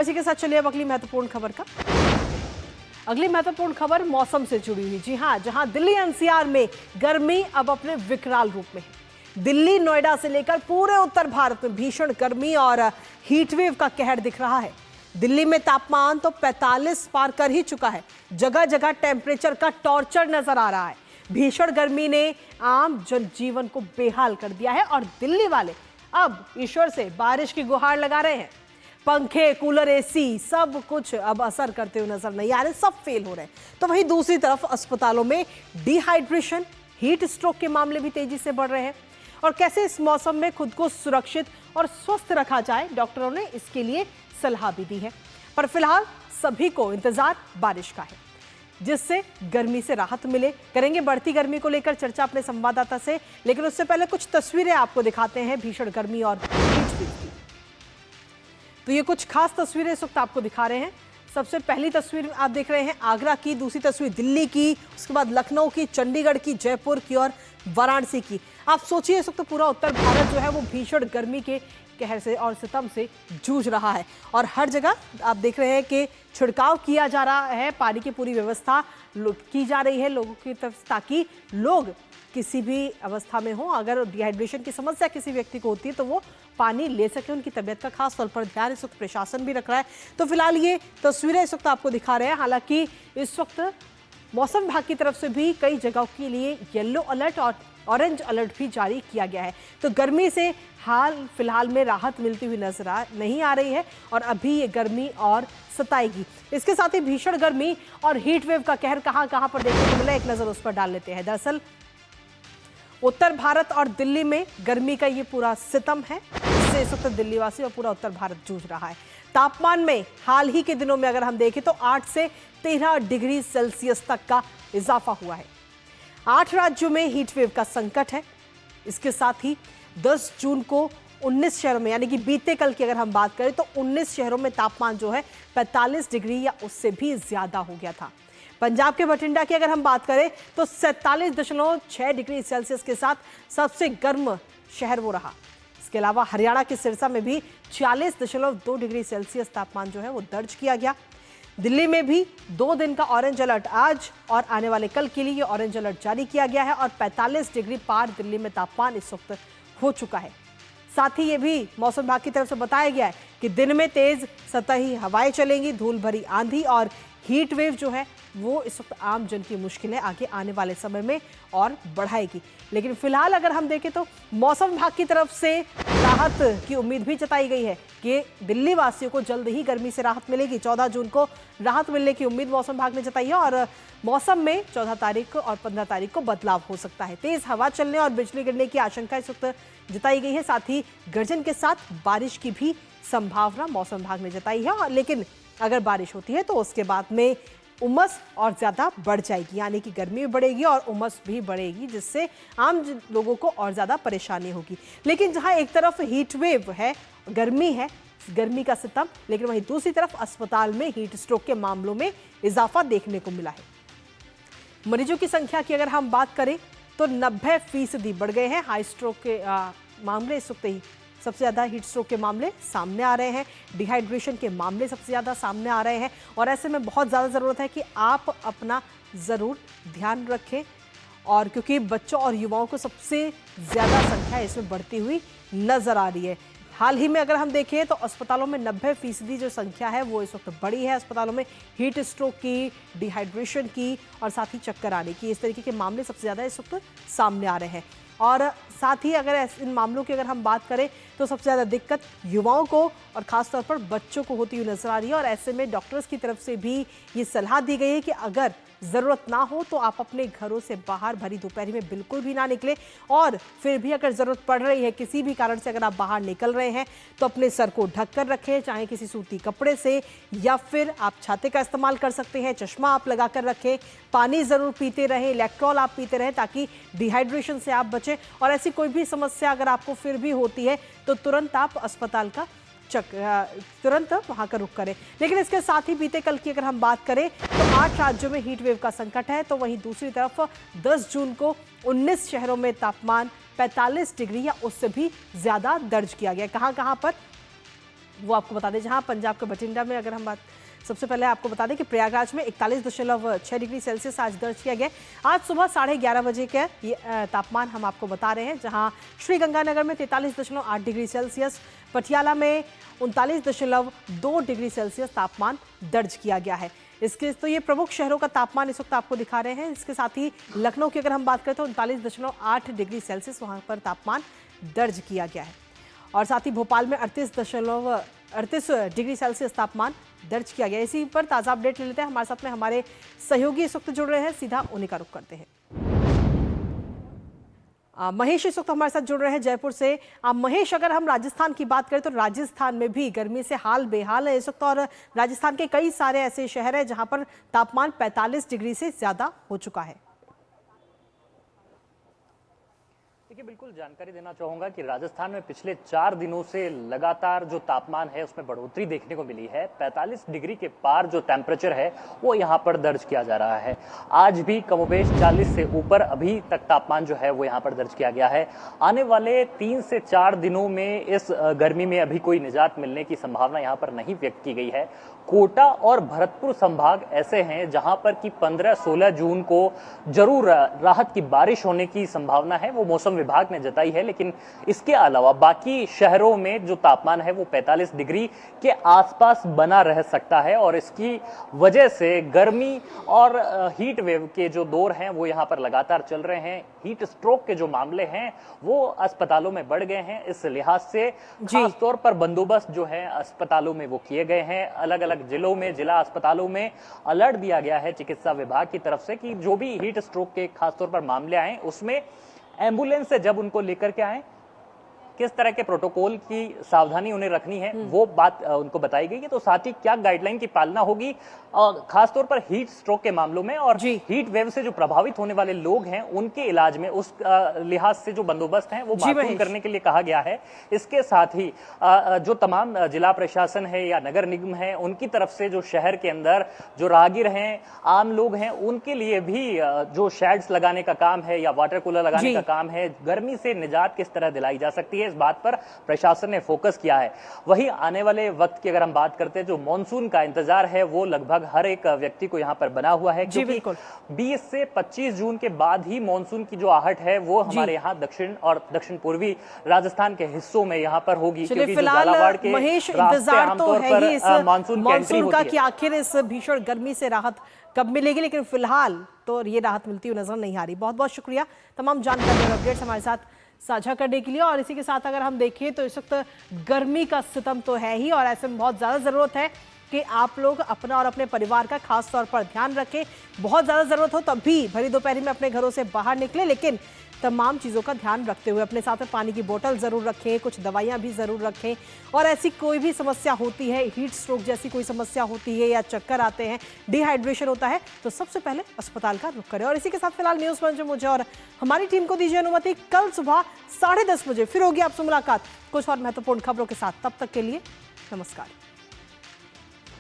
इसी के साथ चलिए अब अगली महत्वपूर्ण खबर मौसम से जुड़ी हुई। जी हां, जहां दिल्ली एनसीआर में गर्मी अब अपने विकराल रूप में है। दिल्ली, नोएडा से लेकर पूरे उत्तर भारत में भीषण गर्मी और हीटवेव का कहर दिख रहा है। दिल्ली में तापमान तो 45 पार कर ही चुका है। जगह जगह टेम्परेचर का टॉर्चर नजर आ रहा है। भीषण गर्मी ने आम जनजीवन को बेहाल कर दिया है और दिल्ली वाले अब ईश्वर से बारिश की गुहार लगा रहे हैं। पंखे, कूलर, एसी सब कुछ अब असर करते हुए नजर नहीं आ रहे, सब फेल हो रहे हैं। तो वहीं दूसरी तरफ अस्पतालों में डिहाइड्रेशन, हीट स्ट्रोक के मामले भी तेजी से बढ़ रहे हैं। और कैसे इस मौसम में खुद को सुरक्षित और स्वस्थ रखा जाए, डॉक्टरों ने इसके लिए सलाह भी दी है। पर फिलहाल सभी को इंतजार बारिश का है, जिससे गर्मी से राहत मिले। करेंगे बढ़ती गर्मी को लेकर चर्चा अपने संवाददाता से, लेकिन उससे पहले कुछ तस्वीरें आपको दिखाते हैं भीषण गर्मी और हीट वेव की। तो ये कुछ खास तस्वीरें इस वक्त आपको दिखा रहे हैं। सबसे पहली तस्वीर आप देख रहे हैं आगरा की, दूसरी तस्वीर दिल्ली की, उसके बाद लखनऊ की, चंडीगढ़ की, जयपुर की और वाराणसी की। आप सोचिए इस वक्त पूरा उत्तर भारत जो है वो भीषण गर्मी के कहर से और सितम से जूझ रहा है। और हर जगह आप देख रहे हैं कि छिड़काव किया जा रहा है, पानी की पूरी व्यवस्था की जा रही है लोगों की तरफ, ताकि लोग किसी भी अवस्था में हो, अगर डिहाइड्रेशन की समस्या किसी व्यक्ति को होती है तो वो पानी ले सके। उनकी तबीयत का खास तौर पर ध्यान इस वक्त प्रशासन भी रख रहा है। तो फिलहाल ये तस्वीरें इस वक्त आपको दिखा रहे हैं। हालांकि इस वक्त मौसम विभाग की तरफ से भी कई जगहों के लिए येलो अलर्ट और ऑरेंज अलर्ट भी जारी किया गया है। तो गर्मी से हाल फिलहाल में राहत मिलती हुई नजर नहीं आ रही है और अभी ये गर्मी और सताएगी। इसके साथ ही भीषण गर्मी और हीट वेव का कहर कहां कहां पर देखने को मिला, एक नजर उस पर डाल लेते हैं। दरअसल उत्तर भारत और दिल्ली में गर्मी का ये पूरा सितम है, जिससे इस वक्त दिल्ली वासी और पूरा उत्तर भारत जूझ रहा है। तापमान में हाल ही के दिनों में अगर हम देखें तो 8 से 13 डिग्री सेल्सियस तक का इजाफा हुआ है। 8 राज्यों में हीट वेव का संकट है। इसके साथ ही 10 जून को 19 शहरों में, यानी कि बीते कल की अगर हम बात करें तो 19 शहरों में तापमान जो है 45 डिग्री या उससे भी ज्यादा हो गया था। पंजाब के बठिंडा की अगर हम बात करें तो 47.6 डिग्री सेल्सियस के साथ सबसे गर्म शहर वो रहा। इसके अलावा हरियाणा के सिरसा में भी 40.2 डिग्री सेल्सियस तापमान जो है वो दर्ज किया गया। दिल्ली में भी 2 दिन का ऑरेंज अलर्ट आज और आने वाले कल के लिए ऑरेंज अलर्ट जारी किया गया है और 45 डिग्री पार दिल्ली में तापमान इस वक्त हो चुका है। साथ ही ये भी मौसम विभाग की तरफ से बताया गया है कि दिन में तेज सतही हवाएं चलेंगी, धूल भरी आंधी और हीट वेव जो है वो इस वक्त आम जन की मुश्किलें आगे आने वाले समय में और बढ़ाएगी। लेकिन फिलहाल अगर हम देखें तो मौसम विभाग की तरफ से राहत की उम्मीद भी जताई गई है कि दिल्ली वासियों को जल्द ही गर्मी से राहत मिलेगी। 14 जून को राहत मिलने की उम्मीद मौसम विभाग ने जताई है और मौसम में 14 तारीख और 15 तारीख को बदलाव हो सकता है। तेज हवा चलने और बिजली गिरने की आशंका इस वक्त जताई गई है। साथ ही गर्जन के साथ बारिश की भी संभावना मौसम विभाग ने जताई है। लेकिन अगर बारिश होती है तो उसके बाद में उमस और ज्यादा बढ़ जाएगी, यानी कि गर्मी भी बढ़ेगी और उमस भी बढ़ेगी, जिससे आम लोगों को और ज्यादा परेशानी होगी। लेकिन जहां एक तरफ हीट वेव है, गर्मी है, गर्मी का सितम, लेकिन वहीं दूसरी तरफ अस्पताल में हीट स्ट्रोक के मामलों में इजाफा देखने को मिला है। मरीजों की संख्या की अगर हम बात करें तो 90% बढ़ गए हैं। हाई स्ट्रोक के मामले इस वक्त ही सबसे ज़्यादा हीट स्ट्रोक के मामले सामने आ रहे हैं, डिहाइड्रेशन के मामले सबसे ज़्यादा सामने आ रहे हैं और ऐसे में बहुत ज़्यादा ज़रूरत है कि आप अपना ज़रूर ध्यान रखें। और क्योंकि बच्चों और युवाओं को सबसे ज़्यादा संख्या इसमें बढ़ती हुई नज़र आ रही है। हाल ही में अगर हम देखें तो अस्पतालों में 90% जो संख्या है वो इस वक्त बढ़ी है। अस्पतालों में हीट स्ट्रोक की, डिहाइड्रेशन की और साथ ही चक्कर आने की, इस तरीके के मामले सबसे ज़्यादा इस वक्त सामने आ रहे हैं। और साथ ही अगर इन मामलों की अगर हम बात करें तो सबसे ज़्यादा दिक्कत युवाओं को और ख़ास तौर पर बच्चों को होती हुई नजर आ रही है। और ऐसे में डॉक्टर्स की तरफ से भी ये सलाह दी गई है कि अगर ज़रूरत ना हो तो आप अपने घरों से बाहर भरी दोपहर में बिल्कुल भी ना निकलें। और फिर भी अगर ज़रूरत पड़ रही है, किसी भी कारण से अगर आप बाहर निकल रहे हैं तो अपने सर को ढक कर रखें, चाहे किसी सूती कपड़े से, या फिर आप छाते का इस्तेमाल कर सकते हैं, चश्मा आप लगा कर रखें, पानी ज़रूर पीते रहें, इलेक्ट्रॉल आप पीते रहें ताकि डिहाइड्रेशन से आप बचें। और ऐसी कोई भी समस्या अगर आपको फिर भी होती है तो तुरंत आप अस्पताल का तुरंत वहां का रुख करें। लेकिन इसके साथ ही बीते कल की अगर हम बात करें तो 8 राज्यों में हीट वेव का संकट है, तो वहीं दूसरी तरफ 10 जून को 19 शहरों में तापमान 45 डिग्री या उससे भी ज्यादा दर्ज किया गया। कहां कहां पर वो आपको बता दें। जहां पंजाब के बठिंडा में अगर हम बात, सबसे पहले आपको बता दें कि प्रयागराज में 41.6 डिग्री सेल्सियस आज दर्ज किया गया। आज सुबह 11:30 बजे का ये तापमान हम आपको बता रहे हैं, जहां श्रीगंगानगर में 43.8 डिग्री सेल्सियस, पटियाला में 39.2 डिग्री सेल्सियस तापमान दर्ज किया गया है। इसके तो ये प्रमुख शहरों का तापमान इस वक्त आपको दिखा रहे हैं। इसके साथ ही लखनऊ की अगर हम बात करें तो 39.8 डिग्री सेल्सियस वहां पर तापमान दर्ज किया गया है। और साथ ही भोपाल में 38 डिग्री सेल्सियस तापमान दर्ज किया गया। इसी पर ताज़ा अपडेट ले लेते हैं। हमारे साथ में हमारे सहयोगी इस वक्त जुड़ रहे हैं, सीधा उन्हीं का रुख करते हैं। महेश इस वक्त हमारे साथ जुड़ रहे हैं जयपुर से। महेश, अगर हम राजस्थान की बात करें तो राजस्थान में भी गर्मी से हाल बेहाल है इस वक्त, और राजस्थान के कई सारे ऐसे शहर हैं जहां पर तापमान 45 डिग्री से ज्यादा हो चुका है। देखिए, बिल्कुल जानकारी देना चाहूंगा कि राजस्थान में पिछले 4 दिनों से लगातार जो तापमान है उसमें बढ़ोतरी देखने को मिली है। 45 डिग्री के पार जो टेम्परेचर है वो यहाँ पर दर्ज किया जा रहा है। आज भी कमोबेश 40 से ऊपर अभी तक तापमान जो है वो यहाँ पर दर्ज किया गया है। आने वाले 3 से 4 दिनों में इस गर्मी में अभी कोई निजात मिलने की संभावना यहाँ पर नहीं व्यक्त की गई है। कोटा और भरतपुर संभाग ऐसे हैं जहां पर कि 15-16 जून को जरूर राहत की बारिश होने की संभावना है, वो मौसम विभाग ने जताई है। लेकिन इसके अलावा बाकी शहरों में जो तापमान है वो 45 डिग्री के आसपास बना रह सकता है, और इसकी वजह से गर्मी और हीट वेव के जो दौर हैं वो यहाँ पर लगातार चल रहे हैं। हीट स्ट्रोक के जो मामले हैं वो अस्पतालों में बढ़ गए हैं। इस लिहाज से खासतौर पर बंदोबस्त जो है अस्पतालों में वो किए गए हैं। अलग अलग जिलों में, जिला अस्पतालों में अलर्ट दिया गया है चिकित्सा विभाग की तरफ से कि जो भी हीट स्ट्रोक के खासतौर पर मामले आए उसमें एम्बुलेंस से जब उनको लेकर के आए, किस तरह के प्रोटोकॉल की सावधानी उन्हें रखनी है वो बात उनको बताई गई है। तो साथ ही क्या गाइडलाइन की पालना होगी खासतौर पर हीट स्ट्रोक के मामलों में, और हीट वेव से जो प्रभावित होने वाले लोग हैं उनके इलाज में उस लिहाज से जो बंदोबस्त है वो महत्वपूर्ण करने के लिए कहा गया है। इसके साथ ही जो तमाम जिला प्रशासन है या नगर निगम है उनकी तरफ से जो शहर के अंदर जो राहगीर हैं, आम लोग हैं, उनके लिए भी जो शेड्स लगाने का काम है या वाटर कूलर लगाने का काम है, गर्मी से निजात किस तरह दिलाई जा सकती है, इस बात पर प्रशासन ने फोकस किया है। वहीं आने वाले वक्त की अगर हम बात करते हैं, जो मानसून का इंतजार है वो लगभग हर एक व्यक्ति को यहां पर बना हुआ है, क्योंकि 20 से 25 जून के बाद ही मानसून की जो आहट है वो हमारे यहाँ दक्षिण और दक्षिण पूर्वी राजस्थान के हिस्सों में यहाँ पर होगी। क्योंकि झालावाड़ के महेश इंतजार तो है ही इस मानसून का कि आखिर इस भीषण गर्मी से राहत कब मिलेगी, लेकिन फिलहाल तो ये राहत मिलती हुई नजर नहीं आ रही। बहुत बहुत शुक्रिया तमाम जानकारी और अपडेट्स हमारे साथ साझा करने के लिए। और इसी के साथ अगर हम देखें तो इस वक्त गर्मी का सितम तो है ही, और ऐसे में बहुत ज़्यादा ज़रूरत है कि आप लोग अपना और अपने परिवार का खास तौर पर ध्यान रखें। बहुत ज़्यादा ज़रूरत हो तब भी भरी दोपहरी में अपने घरों से बाहर निकलें, लेकिन तमाम चीज़ों का ध्यान रखते हुए अपने साथ में पानी की बोतल ज़रूर रखें, कुछ दवाइयाँ भी ज़रूर रखें। और ऐसी कोई भी समस्या होती है, हीट स्ट्रोक जैसी कोई समस्या होती है या चक्कर आते हैं, डिहाइड्रेशन होता है, तो सबसे पहले अस्पताल का रुख करें। और इसी के साथ फिलहाल न्यूज़ मंच में मुझे और हमारी टीम को दीजिए अनुमति। कल सुबह 10:30 बजे फिर होगी आपसे मुलाकात कुछ और महत्वपूर्ण खबरों के साथ। तब तक के लिए नमस्कार।